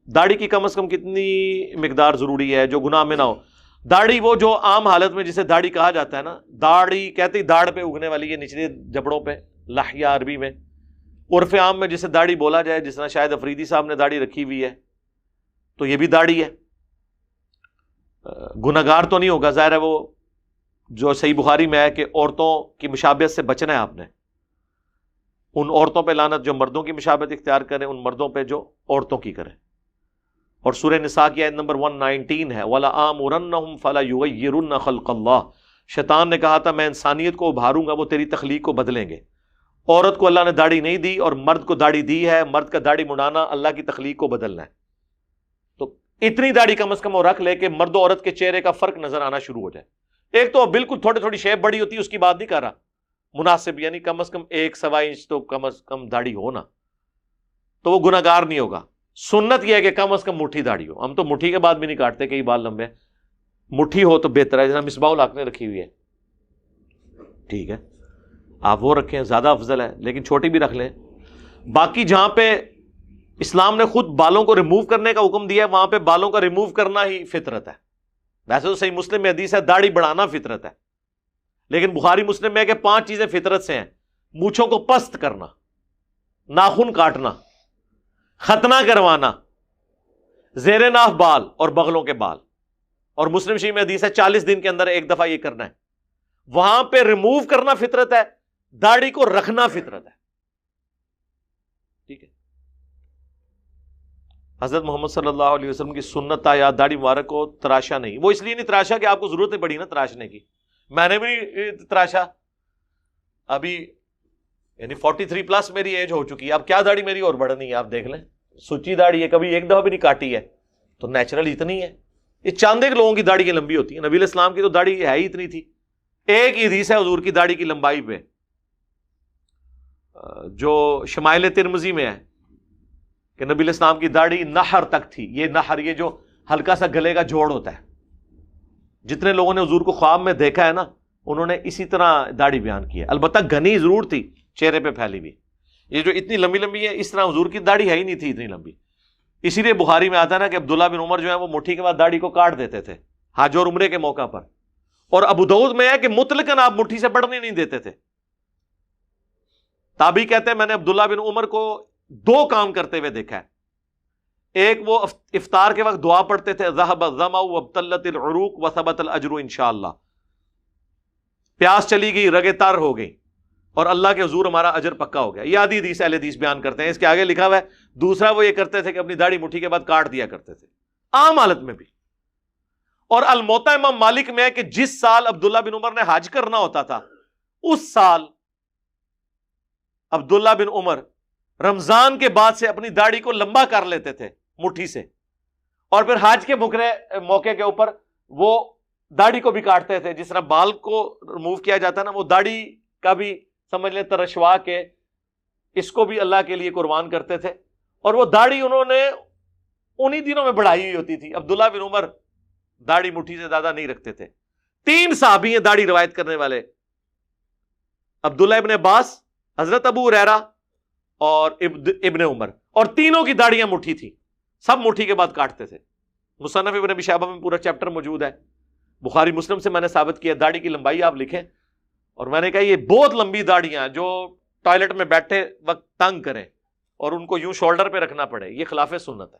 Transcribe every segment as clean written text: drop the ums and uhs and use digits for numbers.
داڑھی کی کم از کم کتنی مقدار ضروری ہے جو گناہ میں نہ ہو؟ داڑھی وہ جو عام حالت میں جسے داڑھی کہا جاتا ہے نا، داڑھی کہتے ہی داڑھ پہ اگنے والی ہے، نچلے جبڑوں پہ، لحیہ عربی میں، عرف عام میں جسے داڑھی بولا جائے، جس طرح شاید افریدی صاحب نے داڑھی رکھی ہوئی ہے تو یہ بھی داڑھی ہے، گناہگار تو نہیں ہوگا، ظاہر ہے وہ جو صحیح بخاری میں ہے کہ عورتوں کی مشابہت سے بچنا ہے آپ نے، ان عورتوں پہ لعنت جو مردوں کی مشابہت اختیار کریں، ان مردوں پہ جو عورتوں کی کریں۔ اور سورہ نساء کی آیت نمبر 119 ہے وَلَآمُرَنَّهُمْ فَلَيُغَيِّرُنَّ خَلْقَ اللَّهِ، شیطان نے کہا تھا میں انسانیت کو ابھاروں گا، وہ تیری تخلیق کو بدلیں گے۔ عورت کو اللہ نے داڑھی نہیں دی اور مرد کو داڑھی دی ہے، مرد کا داڑھی مڑانا اللہ کی تخلیق کو بدلنا ہے، تو اتنی داڑھی کم از کم وہ رکھ لے کہ مرد و عورت کے چہرے کا فرق نظر آنا شروع ہو جائے۔ ایک تو بالکل تھوڑی تھوڑی شیپ بڑی ہوتی ہے، اس کی بات نہیں کر رہا، مناسب یعنی کم از کم 1-1.25 انچ تو کم از کم داڑھی ہو نا، تو وہ گناہگار نہیں ہوگا۔ سنت یہ ہے کہ کم از کم مٹھی داڑھی ہو، ہم تو مٹھی کے بعد بھی نہیں کاٹتے، کئی بال لمبے، مٹھی ہو تو بہتر ہے، جیسا مصباح الحق نے رکھی ہوئی ہے، ٹھیک ہے آپ وہ رکھیں زیادہ افضل ہے، لیکن چھوٹی بھی رکھ لیں۔ باقی جہاں پہ اسلام نے خود بالوں کو ریموو کرنے کا حکم دیا ہے، وہاں پہ بالوں کا ریموو کرنا ہی فطرت ہے۔ ویسے تو صحیح مسلم میں حدیث ہے داڑھی بڑھانا فطرت ہے، لیکن بخاری مسلم میں ہے کہ 5 چیزیں فطرت سے ہیں: مونچھوں کو پست کرنا، ناخن کاٹنا، ختنہ کروانا، زیر ناف بال اور بغلوں کے بال، اور مسلم شریف میں حدیث ہے 40 دن کے اندر ایک دفعہ یہ کرنا ہے۔ وہاں پہ ریموو کرنا فطرت ہے، داڑھی کو رکھنا فطرت ہے، ٹھیک ہے۔ حضرت محمد صلی اللہ علیہ وسلم کی سنت تھا یا داڑھی مبارک کو تراشا نہیں، وہ اس لیے نہیں تراشا کہ آپ کو ضرورت نہیں پڑی نا تراشنے کی، میں نے بھی نہیں تراشا، ابھی یعنی 43 پلس میری ایج ہو چکی ہے، اب کیا داڑھی میری اور بڑھنی ہے، آپ دیکھ لیں، سچی داڑھی ہے، کبھی ایک دفعہ بھی نہیں کاٹی ہے، تو نیچرل اتنی ہے۔ یہ چاندے کے لوگوں کی داڑھی کی لمبی ہوتی ہے، نبی علیہ السلام کی تو داڑھی ہے ہی اتنی تھی۔ ایک ہی حدیث ہے حضور کی داڑھی کی لمبائی پہ جو شمائل ترمذی میں ہے کہ نبی علیہ السلام کی داڑھی نحر تک تھی۔ یہ نحر، یہ جو ہلکا سا گلے کا جوڑ ہوتا ہے، جتنے لوگوں نے حضور کو خواب میں دیکھا ہے نا، انہوں نے اسی طرح داڑھی بیان کی ہے، البتہ گھنی ضرور تھی، چہرے پہ پھیلی ہوئی۔ یہ جو اتنی لمبی لمبی ہے، اس طرح حضور کی داڑھی ہے ہی نہیں تھی اتنی لمبی۔ اسی لیے بخاری میں آتا ہے نا کہ عبداللہ بن عمر جو ہے وہ مٹھی کے بعد داڑھی کو کاٹ دیتے تھے حج اور عمرے کے موقع پر، اور ابو داؤد میں ہے کہ مطلقاً آپ مٹھی سے بڑھنے نہیں دیتے تھے۔ تابعی کہتے ہیں میں نے عبداللہ بن عمر کو 2 کام کرتے ہوئے دیکھا ہے، ایک وہ افطار کے وقت دعا پڑھتے تھے ذهب الظمأ وابتلت العروق وثبت الاجر انشاءاللہ، پیاس چلی گئی، رگیں تر ہو گئی، اور اللہ کے حضور ہمارا اجر پکا ہو گیا۔ یہ آدھی حدیث اہل حدیث بیان کرتے ہیں، اس کے آگے لکھا ہوا ہے دوسرا وہ یہ کرتے تھے کہ اپنی داڑھی مٹھی کے بعد کاٹ دیا کرتے تھے عام حالت میں بھی۔ اور الموطا امام مالک میں ہے کہ جس سال عبداللہ بن عمر نے حج کرنا ہوتا تھا، اس سال عبداللہ بن عمر رمضان کے بعد سے اپنی داڑھی کو لمبا کر لیتے تھے مٹھی سے، اور پھر حج کے بکرے موقع کے اوپر وہ داڑھی کو بھی کاٹتے تھے، جس طرح بال کو ریموو کیا جاتا ہے نا، وہ داڑھی کا بھی سمجھ لیں ترشوا کے اس کو بھی اللہ کے لیے قربان کرتے تھے، اور وہ داڑھی انہوں نے انہی دنوں میں بڑھائی ہوئی ہوتی تھی۔ عبداللہ بن عمر داڑھی مٹھی سے زیادہ نہیں رکھتے تھے۔ 3 صحابی ہیں داڑھی روایت کرنے والے، عبداللہ ابن عباس، حضرت ابو ہریرہ اور ابن عمر، اور تینوں کی داڑیاں مٹھی تھی، سب مٹھی کے بعد کاٹتے تھے۔ مصنف ابن ابی شیبہ میں پورا چیپٹر موجود ہے، بخاری مسلم سے میں نے ثابت کیا داڑھی کی لمبائی آپ لکھیں، اور میں نے کہا یہ بہت لمبی داڑیاں جو ٹوائلٹ میں بیٹھے وقت تنگ کریں اور ان کو یوں شولڈر پہ رکھنا پڑے، یہ خلاف سنت ہے۔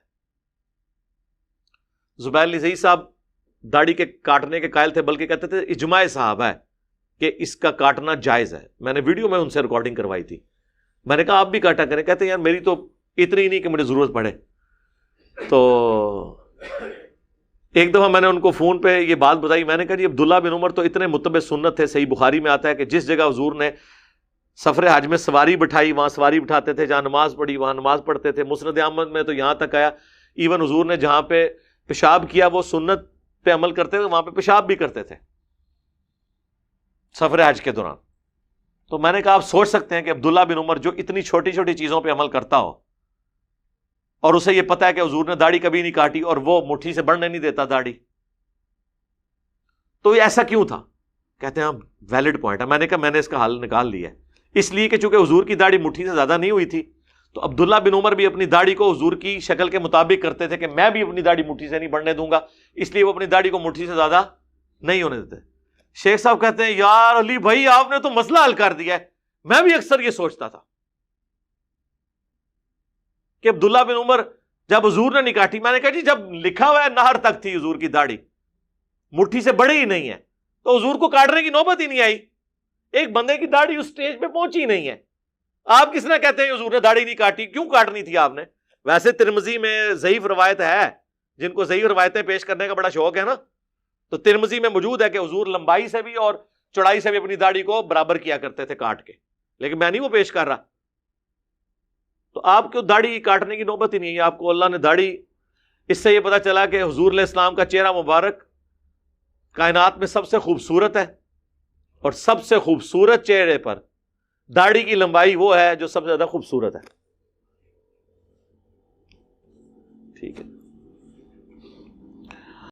زبیر لذیذ صاحب داڑھی کے کاٹنے کے قائل تھے، بلکہ کہتے تھے اجماع صحابہ ہے کہ اس کا کاٹنا جائز ہے۔ میں نے ویڈیو میں ان سے ریکارڈنگ کروائی تھی، میں نے کہا آپ بھی کاٹا کریں، کہتے ہیں یار میری تو اتنی نہیں کہ مجھے ضرورت پڑے۔ تو ایک دفعہ میں نے ان کو فون پہ یہ بات بتائی، میں نے کہا جی عبداللہ بن عمر تو اتنے متبع سنت تھے، صحیح بخاری میں آتا ہے کہ جس جگہ حضور نے سفر حج میں سواری بٹھائی وہاں سواری بٹھاتے تھے، جہاں نماز پڑھی وہاں نماز پڑھتے تھے۔ مسند احمد میں تو یہاں تک آیا ایون حضور نے جہاں پہ پیشاب کیا وہ سنت پہ عمل کرتے تھے، وہاں پہ پیشاب بھی کرتے تھے سفر حج کے دوران۔ تو میں نے کہا آپ سوچ سکتے ہیں کہ عبداللہ بن عمر جو اتنی چھوٹی چھوٹی چیزوں پہ عمل کرتا ہو، اور اسے یہ پتا ہے کہ حضور نے داڑھی کبھی نہیں کاٹی اور وہ مٹھی سے بڑھنے نہیں دیتا داڑھی، تو یہ ایسا کیوں تھا؟ کہتے ہیں ویلڈ پوائنٹ ہے۔ میں نے کہا میں نے اس کا حل نکال لیا ہے، اس لیے کہ چونکہ حضور کی داڑھی مٹھی سے زیادہ نہیں ہوئی تھی، تو عبداللہ بن عمر بھی اپنی داڑھی کو حضور کی شکل کے مطابق کرتے تھے کہ میں بھی اپنی داڑھی مٹھی سے نہیں بڑھنے دوں گا، اس لیے وہ اپنی داڑھی کو مٹھی سے زیادہ نہیں ہونے دیتے۔ شیخ صاحب کہتے ہیں یار علی بھائی آپ نے تو مسئلہ حل کر دیا ہے، میں بھی اکثر یہ سوچتا تھا کہ عبداللہ بن عمر جب حضور نے نکاٹی، میں نے کہا جی جب لکھا ہوا ہے نہر تک تھی حضور کی داڑھی، مٹھی سے بڑی ہی نہیں ہے، تو حضور کو کاٹنے کی نوبت ہی نہیں آئی، ایک بندے کی داڑھی اس سٹیج پہ پہنچی نہیں ہے، آپ کس نے کہتے ہیں حضور نے داڑھی نہیں کاٹی؟ کیوں کاٹنی تھی آپ نے؟ ویسے ترمذی میں ضعیف روایت ہے، جن کو ضعیف روایتیں پیش کرنے کا بڑا شوق ہے نا، تو ترمذی میں موجود ہے کہ حضور لمبائی سے بھی اور چوڑائی سے بھی اپنی داڑھی کو برابر کیا کرتے تھے کاٹ کے، لیکن میں نہیں وہ پیش کر رہا۔ تو آپ کو داڑھی کاٹنے کی نوبت ہی نہیں ہے، آپ کو اللہ نے داڑھی، اس سے یہ پتا چلا کہ حضور علیہ السلام کا چہرہ مبارک کائنات میں سب سے خوبصورت ہے، اور سب سے خوبصورت چہرے پر داڑھی کی لمبائی وہ ہے جو سب سے زیادہ خوبصورت ہے۔ ٹھیک ہے۔